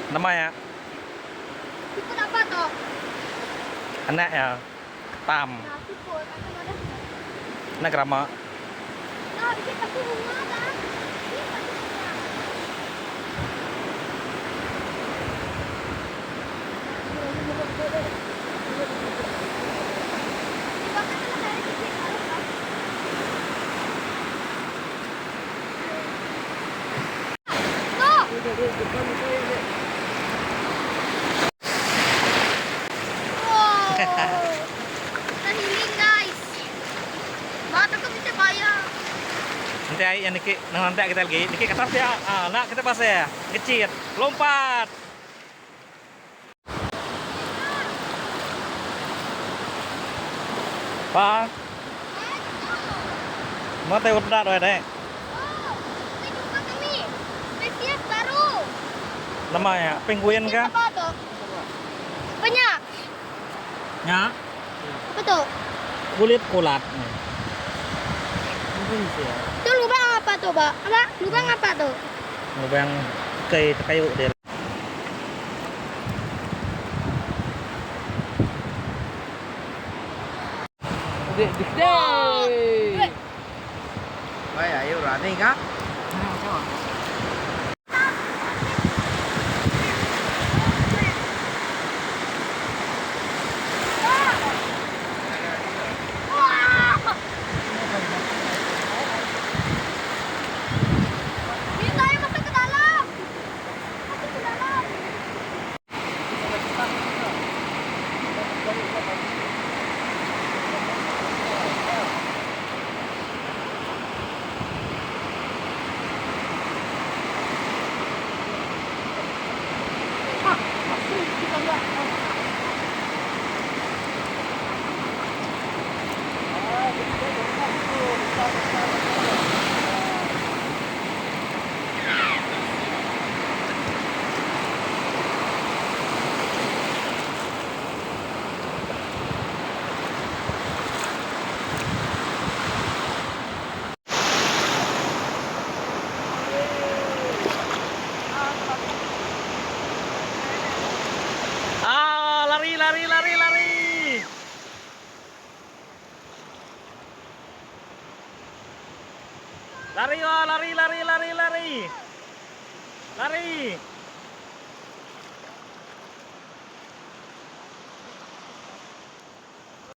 Namanya Siput apa toh? enak ya. Tam. Nah, siput. Atau ada nggak? Enak rama. Nah, bisa pakai bunga kan? Ini pakai bunga. Dibakar sama dari kecil kalau kan? Tuh! Wow! Kita healing guys. Bata ko bisa bayar. Nanti ay yang Niki, nanti kita lagi. Niki ke atas ya. Ah, nak kita pas ya. Kecil. Lompat. Pak, mau teh udah rồi đấy. Oh, kita jumpa kami. Spesies baru. Namanya penguin kah? Apa tuh? Banyak. Ya, Apa tuh? kulit kulat. Itu lubang apa tuh, Pak? Apa? Lubang apa tuh? Lubang kayu dia. Wow. Vậy à, yêu rồi đi ngắt. Ini saya masuk ke dalam. Masuk ke dalam. Ah, lari, lari, lari, lari. Lari, oh, lari, lari, lari, lari. Lari.